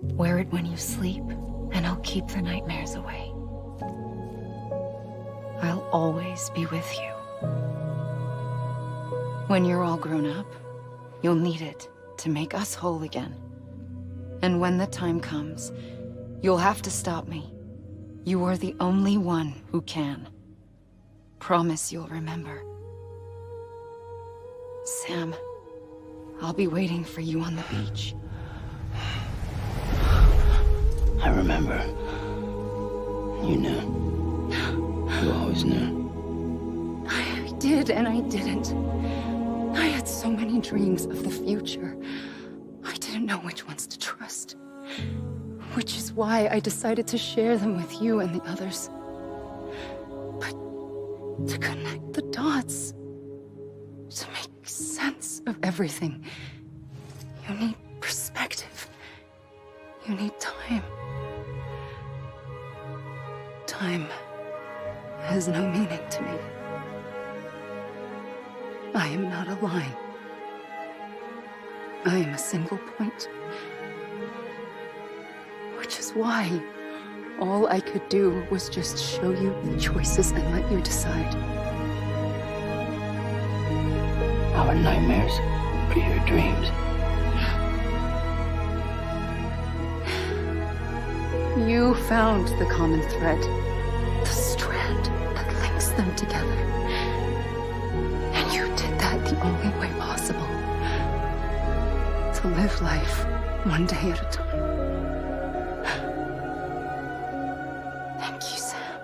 Wear it when you sleep, and I'll keep the nightmares away. I'll always be with you. When you're all grown up, you'll need it to make us whole again. And when the time comes, you'll have to stop me. You are the only one who can. Promise you'll remember. Sam, I'll be waiting for you on the beach. I remember. You knew. You always knew. I did and I didn't. I had so many dreams of the future. I didn't know which ones to trust. Which is why I decided to share them with you and the others. But to connect the dots, to make sense of everything, you need perspective. You need time. Time has no meaning to me. I am not a line. I am a single point. Which is why all I could do was just show you the choices and let you decide. Our nightmares are your dreams. You found the common thread, the strand that links them together. And you did that the only way possible. To live life one day at a time. Thank you, Sam.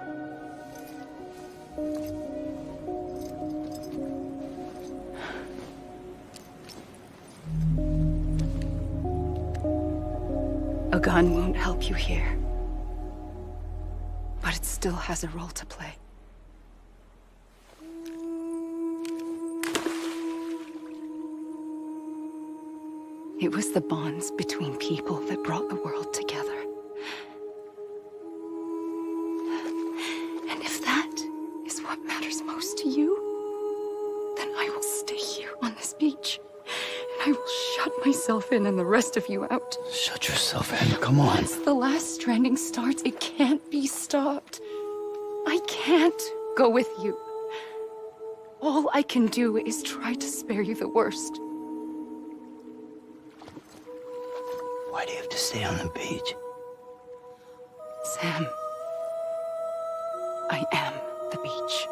A gun won't help you here. But it still has a role to play. It was the bonds between people that brought the world together. And if that is what matters most to you, then I will stay here on this beach. And I will shut myself in and the rest of you out. Shut yourself in, come on. Once the last stranding starts, it can't be stopped. I can't go with you. All I can do is try to spare you the worst. Why do you have to stay on the beach? Sam, I am the beach.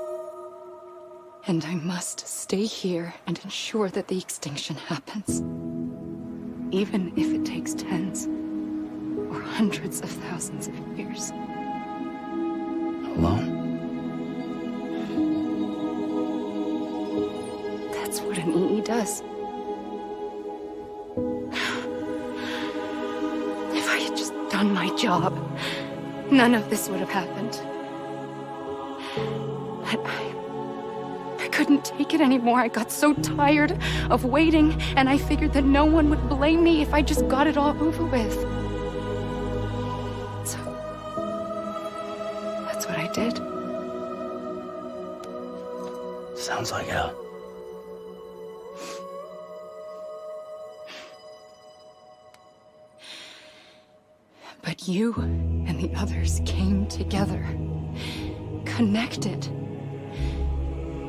And I must stay here and ensure that the extinction happens. Even if it takes tens or hundreds of thousands of years. Alone? That's what an EE does. If I had just done my job, none of this would have happened. But I couldn't take it anymore. I got so tired of waiting, and I figured that no one would blame me if I just got it all over with. So, that's what I did. Sounds like hell. But you and the others came together, connected.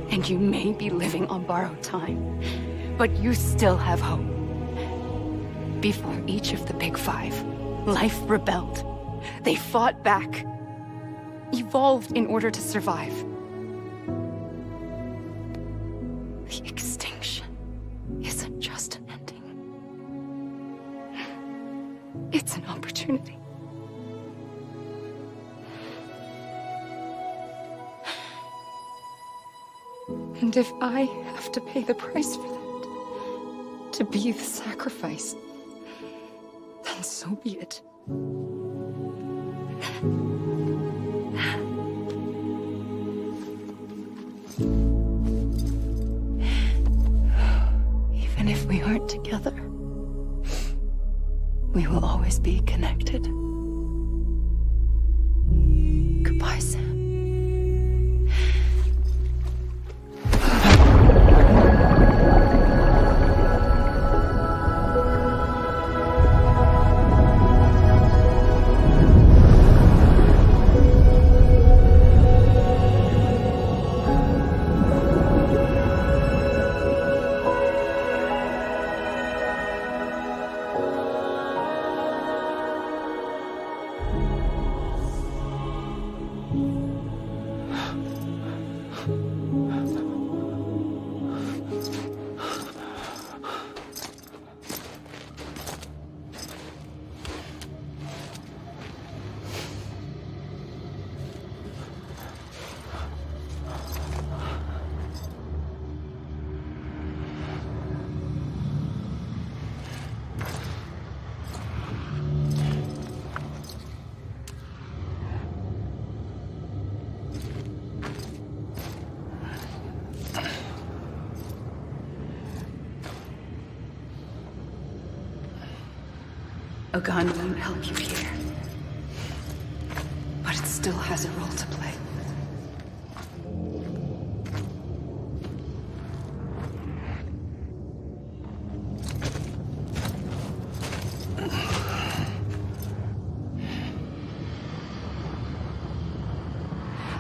And you may be living on borrowed time, but you still have hope. Before each of the Big Five, life rebelled. They fought back, evolved in order to survive. The extinction isn't just an ending. It's an opportunity. And if I have to pay the price for that, to be the sacrifice, then so be it. Even if we aren't together, we will always be connected. Goodbye, Sam. A gun won't help you here. But it still has a role to play.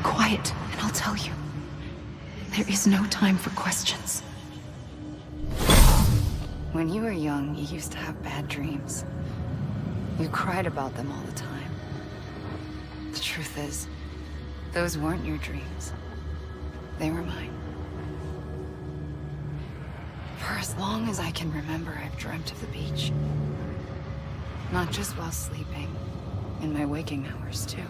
Quiet, and I'll tell you. There is no time for questions. When you were young, you used to have bad dreams. You cried about them all the time. The truth is, those weren't your dreams. They were mine. For as long as I can remember, I've dreamt of the beach. Not just while sleeping, in my waking hours too.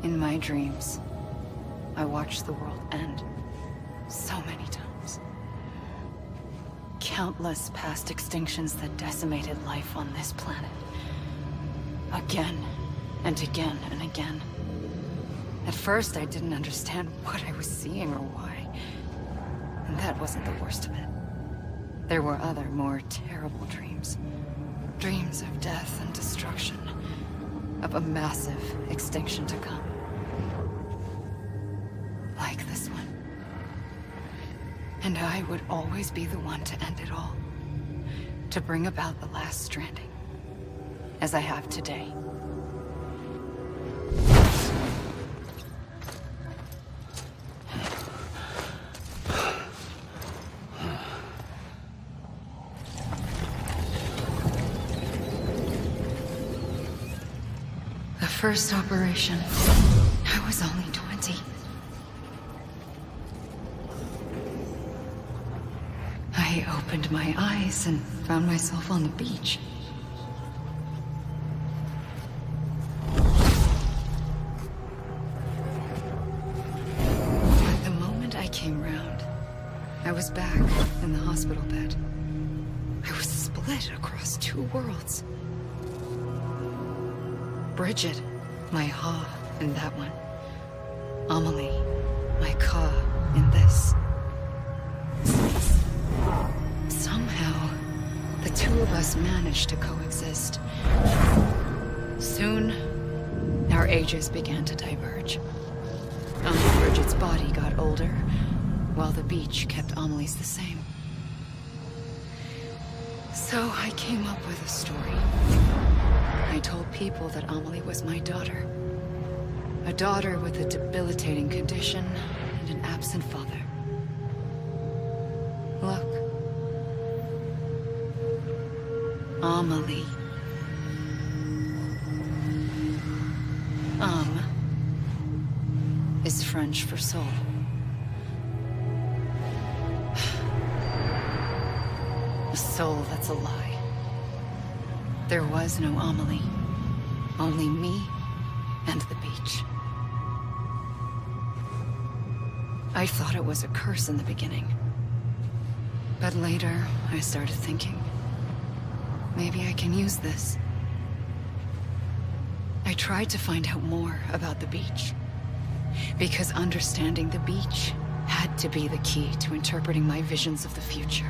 In my dreams, I watched the world end so many times. Countless past extinctions that decimated life on this planet. Again, and again, and again. At first, I didn't understand what I was seeing or why. And that wasn't the worst of it. There were other, more terrible dreams. Dreams of death and destruction. Of a massive extinction to come. Like this one. And I would always be the one to end it all. To bring about the last stranding. As I have today. The first operation, I was only 20. I opened my eyes and found myself on the beach. But the moment I came round, I was back in the hospital bed. I was split across two worlds. Bridget, my Ha in that one. Amelie, my Ka in this. Somehow, the two of us managed to coexist. Soon, our ages began to diverge. Bridget's body got older, while the beach kept Amelie's the same. So I came up with a story. I told people that Amelie was my daughter. A daughter with a debilitating condition and an absent father. Look. Amelie. Is French for soul. A soul that's a lie. There was no Amelie. Only me and the beach. I thought it was a curse in the beginning. But later, I started thinking, maybe I can use this. I tried to find out more about the beach. Because understanding the beach had to be the key to interpreting my visions of the future.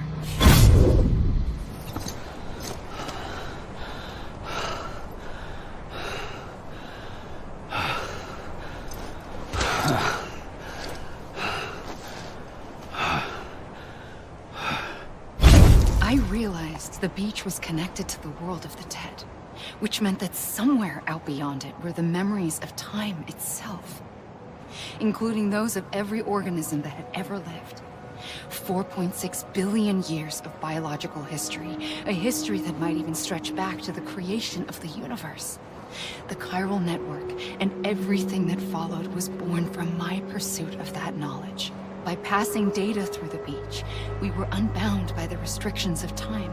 I realized the beach was connected to the world of the dead, which meant that somewhere out beyond it were the memories of time itself, including those of every organism that had ever lived. 4.6 billion years of biological history, a history that might even stretch back to the creation of the universe. The chiral network and everything that followed was born from my pursuit of that knowledge. By passing data through the beach, we were unbound by the restrictions of time.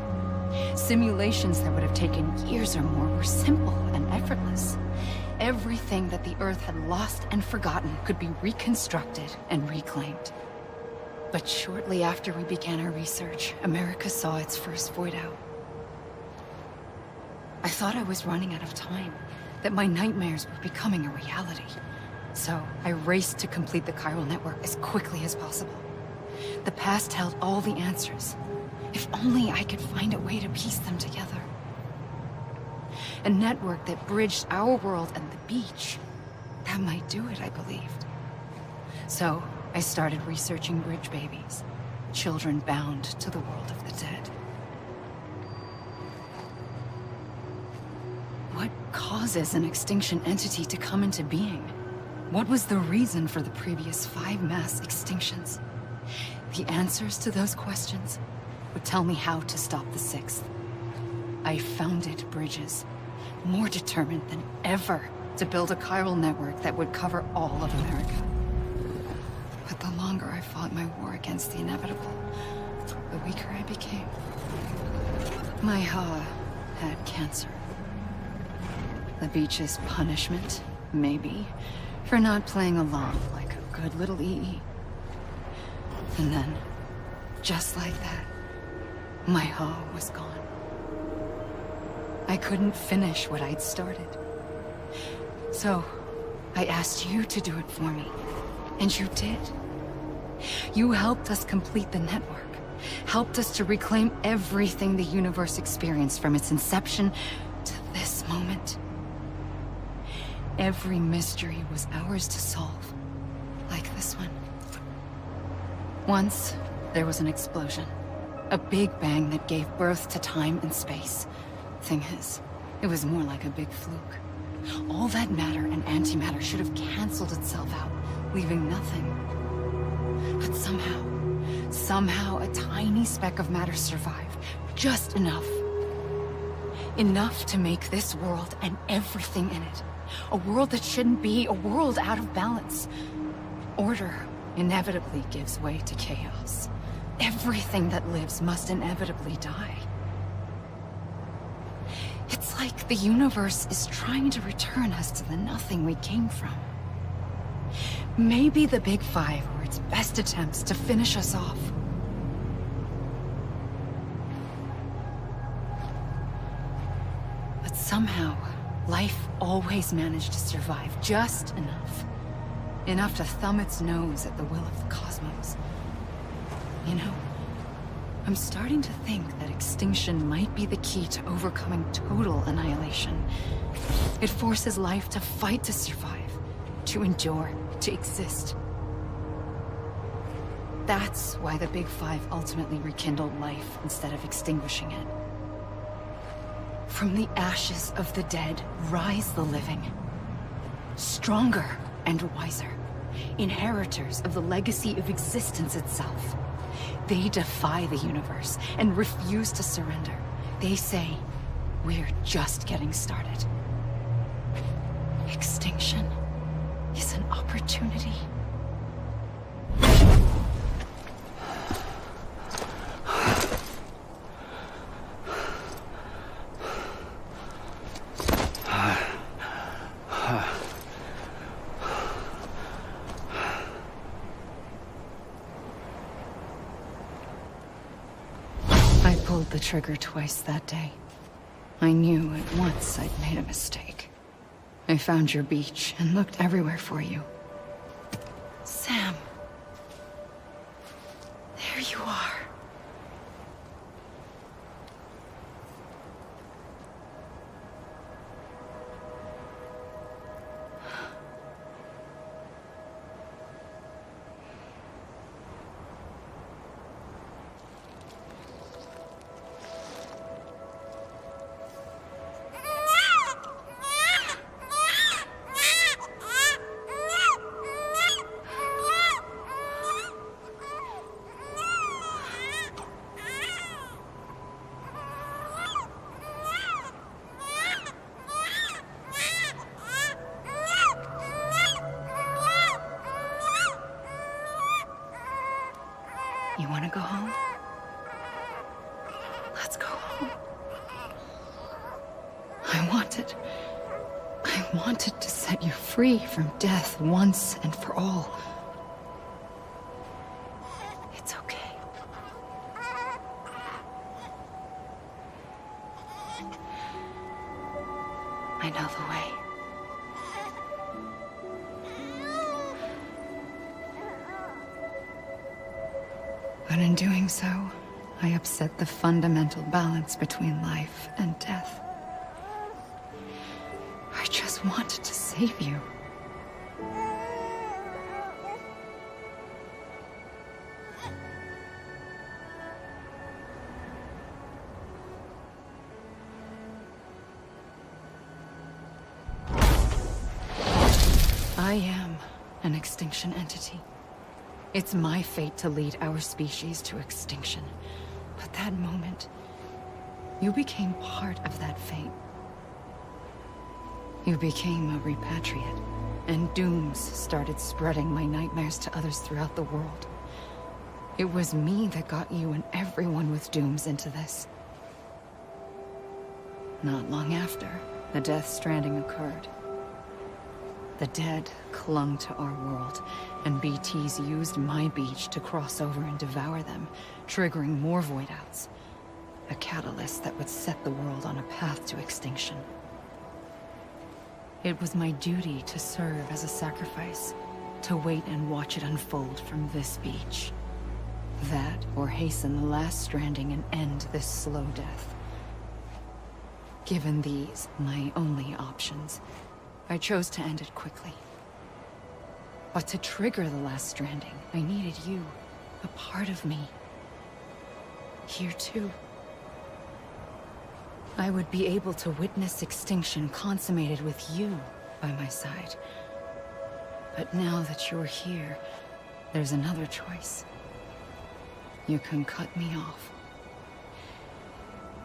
Simulations that would have taken years or more were simple and effortless. Everything that the Earth had lost and forgotten could be reconstructed and reclaimed. But shortly after we began our research, America saw its first void out. I thought I was running out of time, that my nightmares were becoming a reality. So I raced to complete the chiral network as quickly as possible. The past held all the answers. If only I could find a way to piece them together. A network that bridged our world and the beach. That might do it, I believed. So, I started researching bridge babies. Children bound to the world of the dead. What causes an extinction entity to come into being? What was the reason for the previous 5 mass extinctions? The answers to those questions would tell me how to stop the 6th. I founded bridges, more determined than ever to build a chiral network that would cover all of America. But the longer I fought my war against the inevitable, the weaker I became. My Ha had cancer. The beach's punishment, maybe, for not playing along like a good little EE. And then, just like that, my Ha was gone. I couldn't finish what I'd started. So, I asked you to do it for me. And you did. You helped us complete the network. Helped us to reclaim everything the universe experienced from its inception to this moment. Every mystery was ours to solve. Like this one. Once, there was an explosion. A big bang that gave birth to time and space. Thing is, it was more like a big fluke. All that matter and antimatter should have canceled itself out, leaving nothing. But somehow a tiny speck of matter survived. Just enough. Enough to make this world and everything in it. A world that shouldn't be, a world out of balance. Order inevitably gives way to chaos. Everything that lives must inevitably die. It's like the universe is trying to return us to the nothing we came from. Maybe the Big Five were its best attempts to finish us off. But somehow, life always managed to survive just enough. Enough to thumb its nose at the will of the cosmos. You know, I'm starting to think that extinction might be the key to overcoming total annihilation. It forces life to fight to survive, to endure, to exist. That's why the Big Five ultimately rekindled life instead of extinguishing it. From the ashes of the dead rise the living. Stronger and wiser. Inheritors of the legacy of existence itself. They defy the universe and refuse to surrender. They say, we're just getting started. Extinction is an opportunity. I pulled the trigger twice that day. I knew at once I'd made a mistake. I found your beach and looked everywhere for you. Sam. There you are. You want to go home? Let's go home. I wanted to set you free from death once and for all. It's okay. I know the way. But in doing so, I upset the fundamental balance between life and death. just wanted to save you. I am an extinction entity. It's my fate to lead our species to extinction. But that moment, you became part of that fate. You became a repatriate, and dooms started spreading my nightmares to others throughout the world. It was me that got you and everyone with dooms into this. Not long after, the death stranding occurred. The dead clung to our world, and BTs used my beach to cross over and devour them, triggering more voidouts. A catalyst that would set the world on a path to extinction. It was my duty to serve as a sacrifice, to wait and watch it unfold from this beach. That, or hasten the last stranding and end this slow death. Given these, my only options, I chose to end it quickly. But to trigger the last stranding, I needed you, a part of me. Here too. I would be able to witness extinction consummated with you by my side. But now that you're here, there's another choice. You can cut me off.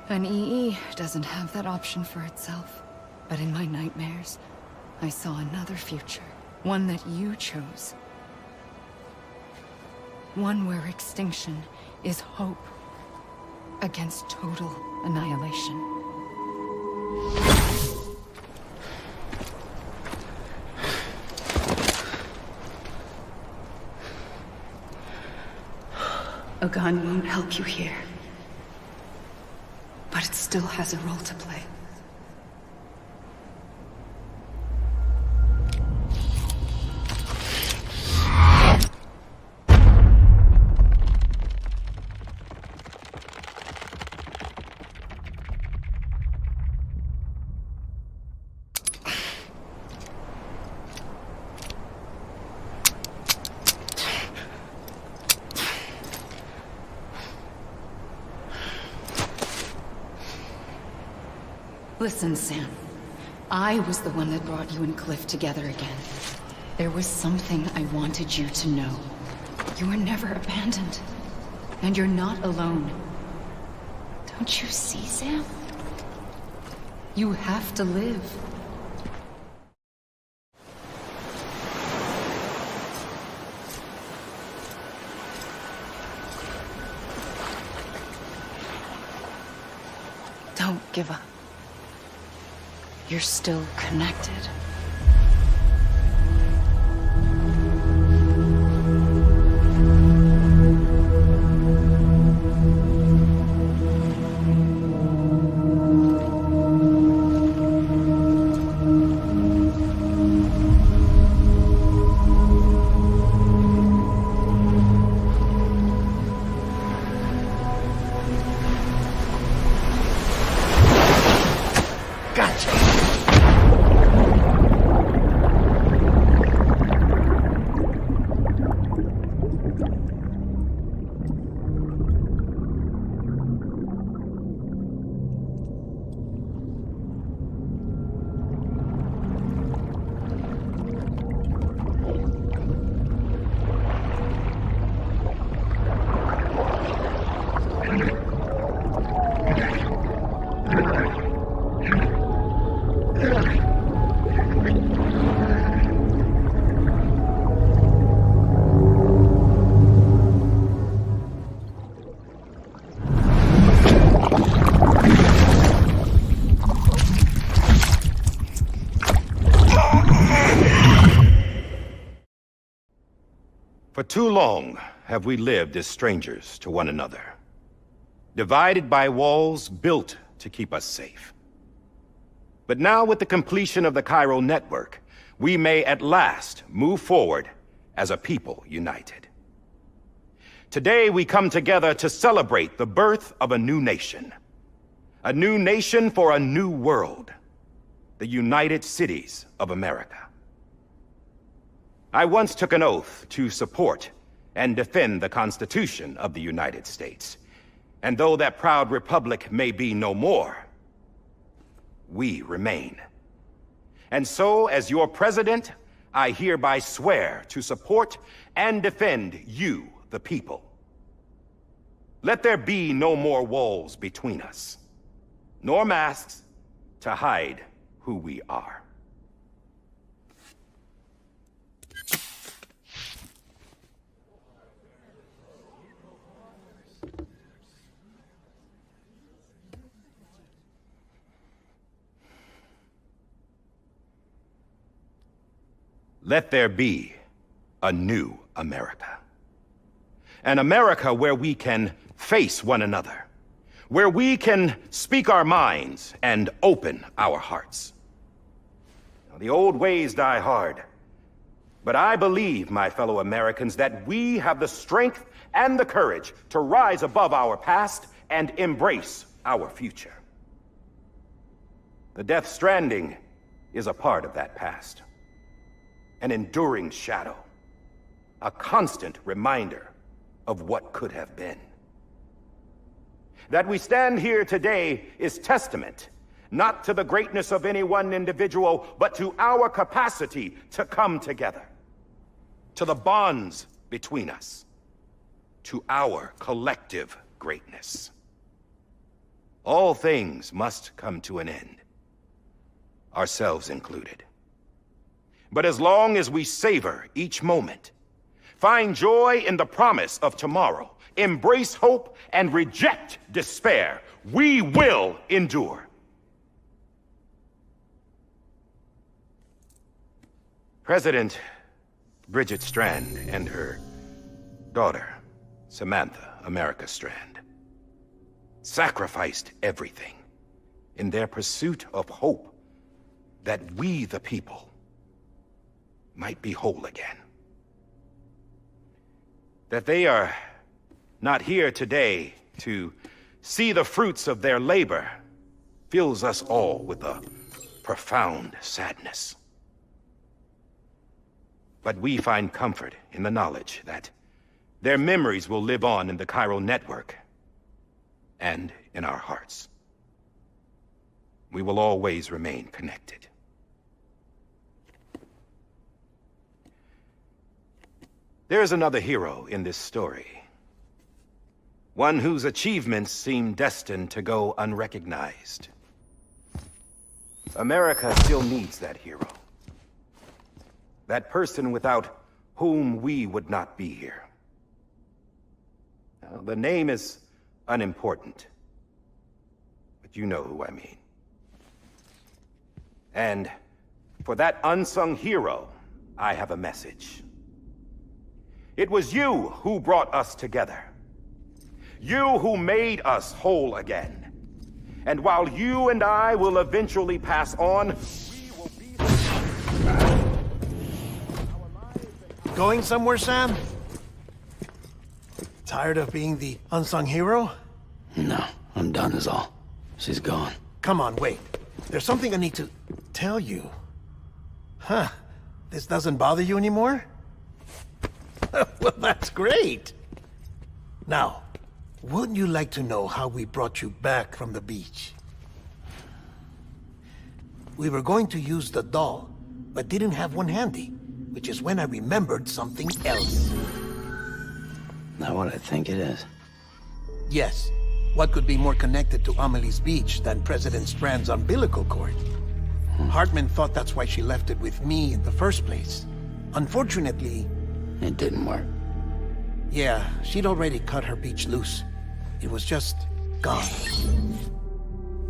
An EE doesn't have that option for itself. But in my nightmares, I saw another future. One that you chose. One where extinction is hope against total annihilation. A gun won't help you here. But it still has a role to play. Listen, Sam. I was the one that brought you and Cliff together again. There was something I wanted you to know. You were never abandoned. And you're not alone. Don't you see, Sam? You have to live. Don't give up. You're still connected. For too long have we lived as strangers to one another, divided by walls built to keep us safe. But now, with the completion of the Cairo network, we may at last move forward as a people united. Today we come together to celebrate the birth of a new nation for a new world. the United Cities of America. I once took an oath to support and defend the Constitution of the United States. And though that proud republic may be no more, we remain. And so, as your president, I hereby swear to support and defend you, the people. Let there be no more walls between us, nor masks to hide who we are. Let there be a new America. An America where we can face one another, where we can speak our minds and open our hearts. Now, the old ways die hard, but I believe, my fellow Americans, that we have the strength and the courage to rise above our past and embrace our future. The Death Stranding is a part of that past. An enduring shadow, a constant reminder of what could have been. That we stand here today is testament, not to the greatness of any one individual, but to our capacity to come together, to the bonds between us, to our collective greatness. All things must come to an end, ourselves included. But as long as we savor each moment, find joy in the promise of tomorrow, embrace hope, and reject despair, we will endure. President Bridget Strand and her daughter, Samantha America Strand, sacrificed everything in their pursuit of hope that we, the people, might be whole again. That they are not here today to see the fruits of their labor fills us all with a profound sadness. But we find comfort in the knowledge that their memories will live on in the chiral network and in our hearts. We will always remain connected. There's another hero in this story. One whose achievements seem destined to go unrecognized. America still needs that hero. That person without whom we would not be here. Now, the name is unimportant, but you know who I mean. And for that unsung hero, I have a message. It was you who brought us together. You who made us whole again. And while you and I will eventually pass on, we will be... Going somewhere, Sam? Tired of being the unsung hero? No, I'm done is all. She's gone. Come on, wait. There's something I need to tell you. Huh. This doesn't bother you anymore? Well, that's great. Now, wouldn't you like to know how we brought you back from the beach? We were going to use the doll, but didn't have one handy, which is when I remembered something else. Not what I think it is. Yes. What could be more connected to Amelie's beach than President Strand's umbilical cord? Hartman thought that's why she left it with me in the first place. Unfortunately... It didn't work. Yeah, she'd already cut her beach loose. It was just gone.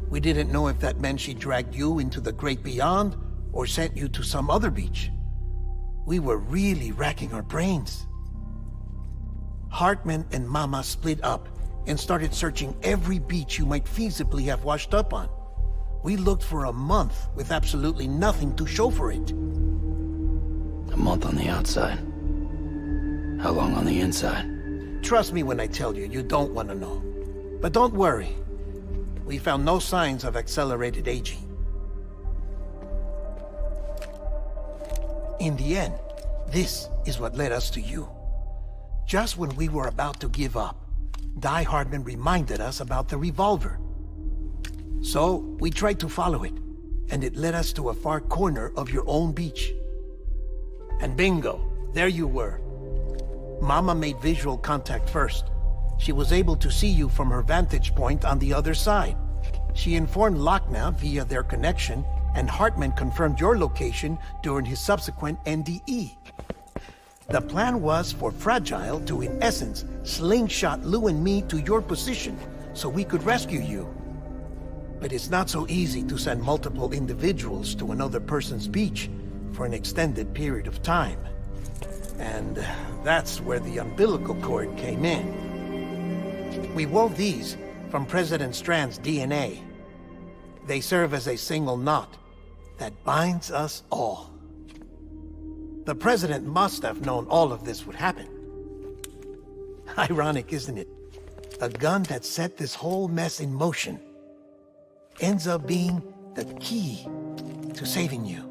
We didn't know if that meant she dragged you into the great beyond or sent you to some other beach. We were really racking our brains. Hartman and Mama split up and started searching every beach you might feasibly have washed up on. We looked for a month with absolutely nothing to show for it. A month on the outside. How long on the inside? Trust me when I tell you, you don't want to know. But don't worry. We found no signs of accelerated aging. In the end, this is what led us to you. Just when we were about to give up, Die Hardman reminded us about the revolver. So, we tried to follow it, and it led us to a far corner of your own beach. And bingo, there you were. Mama made visual contact first. She was able to see you from her vantage point on the other side. She informed Lochna via their connection, and Hartman confirmed your location during his subsequent NDE. The plan was for Fragile to, in essence, slingshot Lou and me to your position so we could rescue you. But it's not so easy to send multiple individuals to another person's beach for an extended period of time. And that's where the umbilical cord came in. We wove these from President Strand's DNA. They serve as a single knot that binds us all. The President must have known all of this would happen. Ironic, isn't it? A gun that set this whole mess in motion ends up being the key to saving you.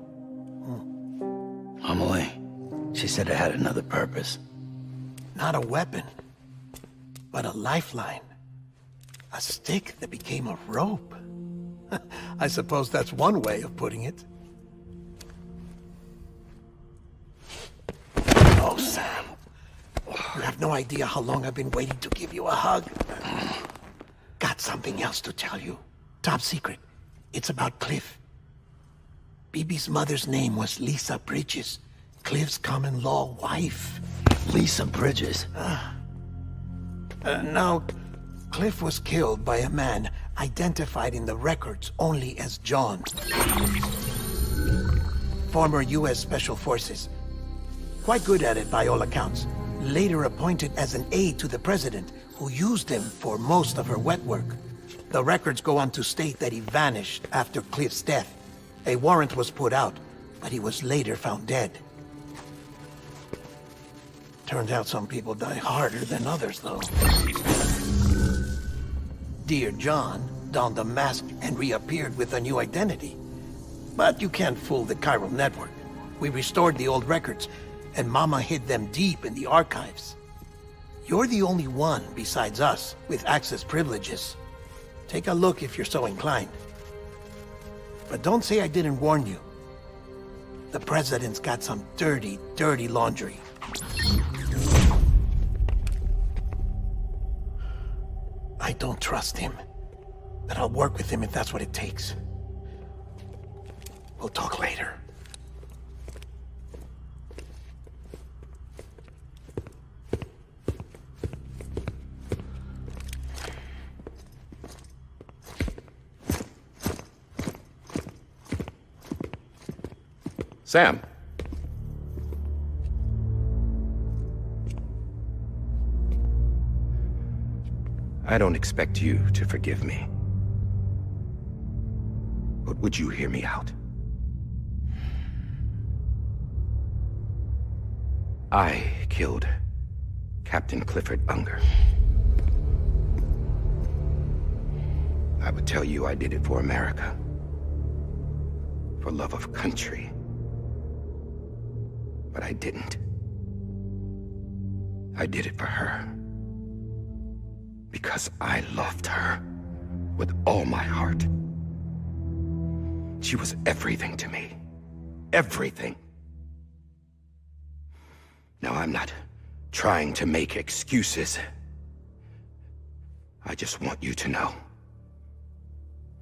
Amelie, she said it had another purpose. Not a weapon, but a lifeline. A stick that became a rope. I suppose that's one way of putting it. Oh, Sam. You have no idea how long I've been waiting to give you a hug. Got something else to tell you. Top secret. It's about Cliff. BB's mother's name was Lisa Bridges, Cliff's common-law wife. Lisa Bridges? Now, Cliff was killed by a man identified in the records only as John. Former U.S. Special Forces. Quite good at it by all accounts. Later appointed as an aide to the president, who used him for most of her wet work. The records go on to state that he vanished after Cliff's death. A warrant was put out, but he was later found dead. Turns out some people die harder than others, though. Dear John donned a mask and reappeared with a new identity. But you can't fool the chiral network. We restored the old records, and Mama hid them deep in the archives. You're the only one, besides us, with access privileges. Take a look if you're so inclined. But don't say I didn't warn you. The President's got some dirty, dirty laundry. I don't trust him, but I'll work with him if that's what it takes. We'll talk later. Sam. I don't expect you to forgive me. But would you hear me out? I killed Captain Clifford Unger. I would tell you I did it for America. For love of country. But I didn't. I did it for her. Because I loved her with all my heart. She was everything to me. Everything. Now, I'm not trying to make excuses. I just want you to know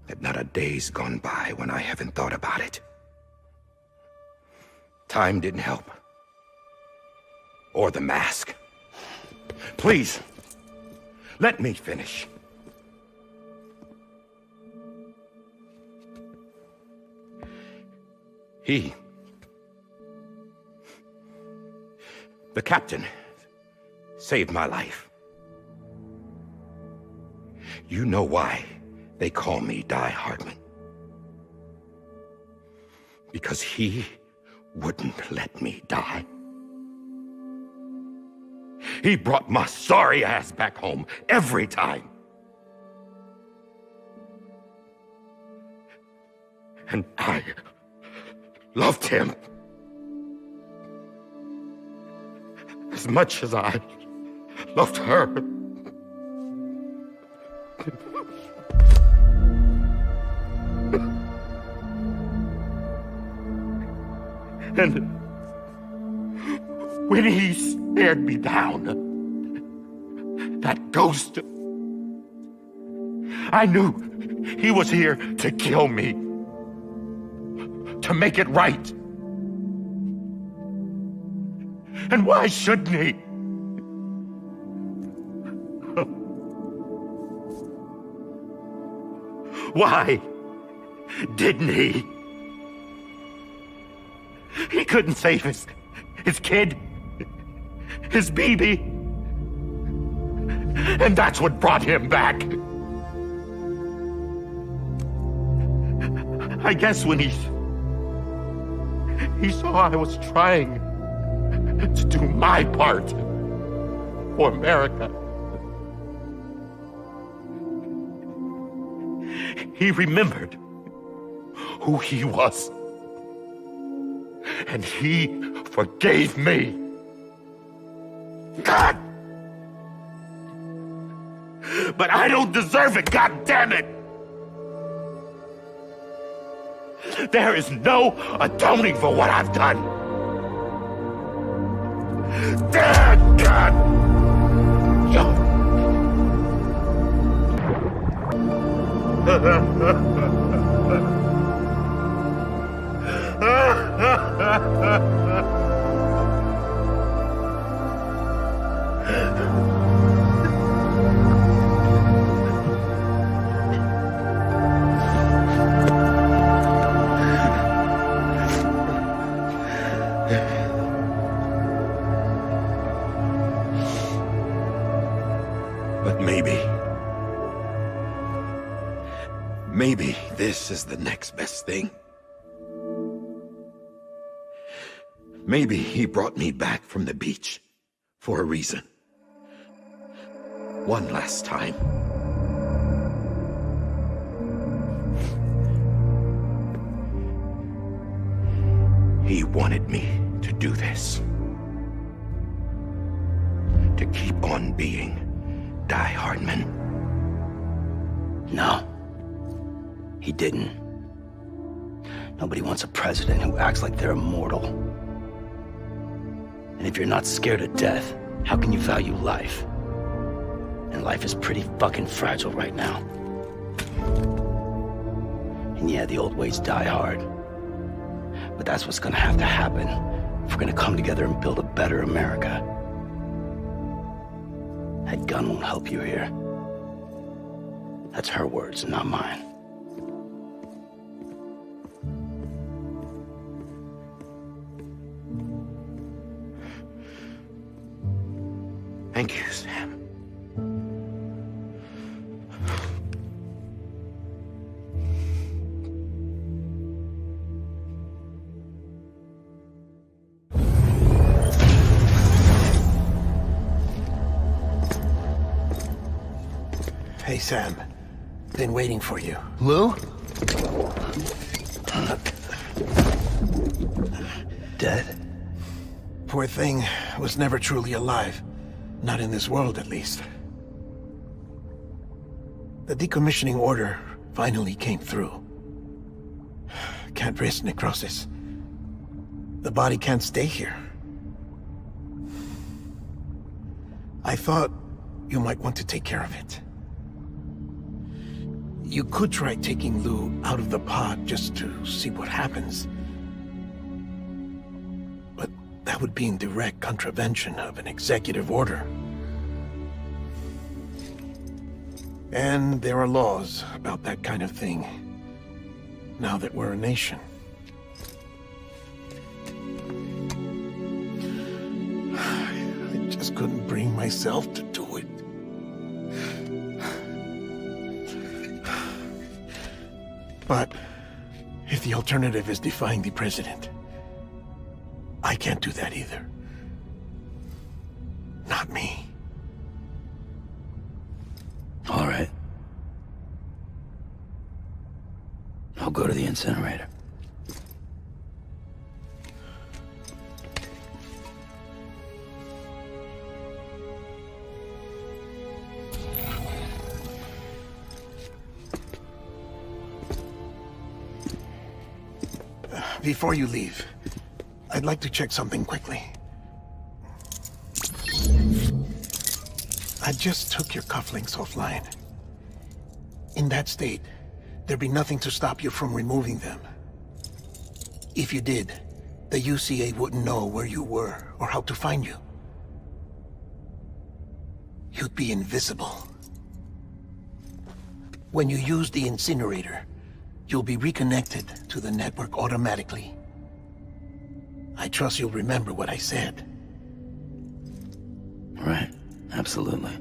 that not a day's gone by when I haven't thought about it. Time didn't help. Or the mask. Please, let me finish. The captain, saved my life. You know why they call me Die Hardman. Because he wouldn't let me die. He brought my sorry ass back home every time. And I loved him. as much as I loved her. And when he stared me down, that ghost, I knew he was here to kill me, to make it right. And why shouldn't he? Why didn't he? He couldn't save his kid, his baby. And that's what brought him back. I guess when he saw I was trying to do my part for America, he remembered who he was. And he forgave me. God! But I don't deserve it, God damn it! There is no atoning for what I've done. Damn God! But maybe this is the next best thing. Maybe he brought me back from the beach for a reason. One last time. He wanted me to do this. To keep on being Die Hardman. No. He didn't. Nobody wants a president who acts like they're immortal. And if you're not scared of death, how can you value life? And life is pretty fucking fragile right now. And yeah, the old ways die hard. But that's what's gonna have to happen if we're gonna come together and build a better America. That gun won't help you here. That's her words, not mine. Thank you, Sam. Hey, Sam. Been waiting for you. Lou? Dead? Poor thing was never truly alive. Not in this world, at least. The decommissioning order finally came through. Can't risk necrosis. The body can't stay here. I thought you might want to take care of it. You could try taking Lou out of the pod just to see what happens. But that would be in direct contravention of an executive order. And there are laws about that kind of thing, now that we're a nation. I just couldn't bring myself to do it. But if the alternative is defying the president, I can't do that either. Not me. All right. I'll go to the incinerator. Before you leave, I'd like to check something quickly. I just took your cufflinks offline. In that state, there'd be nothing to stop you from removing them. If you did, the UCA wouldn't know where you were or how to find you. You'd be invisible. When you use the incinerator, you'll be reconnected to the network automatically. I trust you'll remember what I said. Right, absolutely.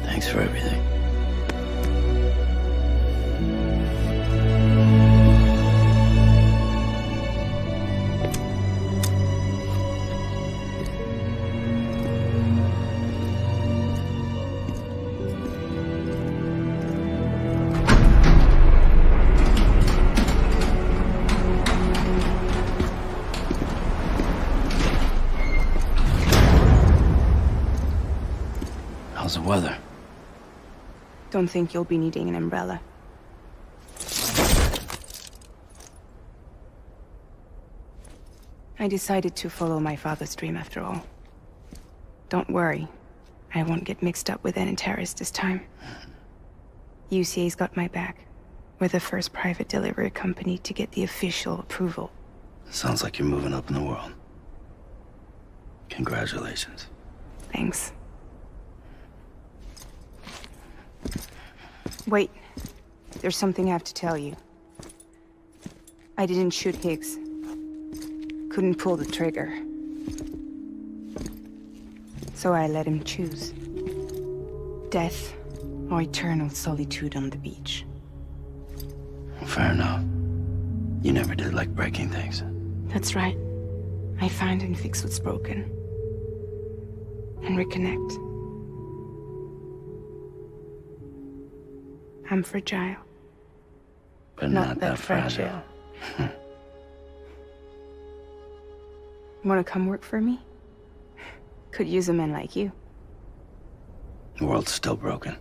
Thanks for everything. How's the weather? Don't think you'll be needing an umbrella. I decided to follow my father's dream after all. Don't worry, I won't get mixed up with any terrorists this time. UCA's got my back. We're the first private delivery company to get the official approval. Sounds like you're moving up in the world. Congratulations. Thanks. Wait, there's something I have to tell you. I didn't shoot Higgs. Couldn't pull the trigger. So I let him choose. Death or eternal solitude on the beach. Fair enough. You never did like breaking things. That's right. I find and fix what's broken. And reconnect. I'm fragile. But not that fragile. Wanna come work for me? Could use a man like you. The world's still broken.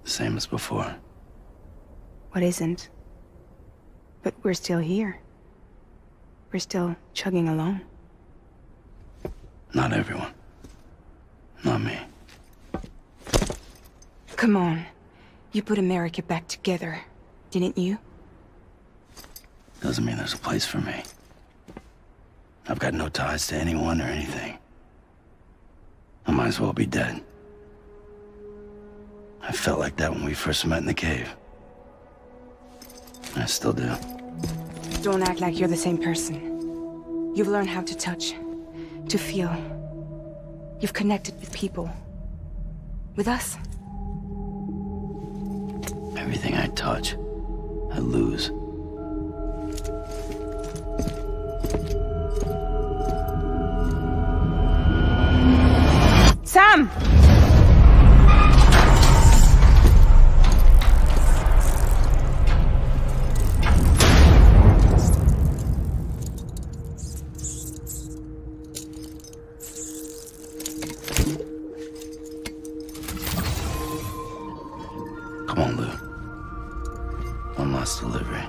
The same as before. What isn't? But we're still here. We're still chugging along. Not everyone. Not me. Come on. You put America back together, didn't you? Doesn't mean there's a place for me. I've got no ties to anyone or anything. I might as well be dead. I felt like that when we first met in the cave. I still do. Don't act like you're the same person. You've learned how to touch, to feel. You've connected with people. With us. Everything I touch, I lose. Sam! Come on, Lou. One last delivery.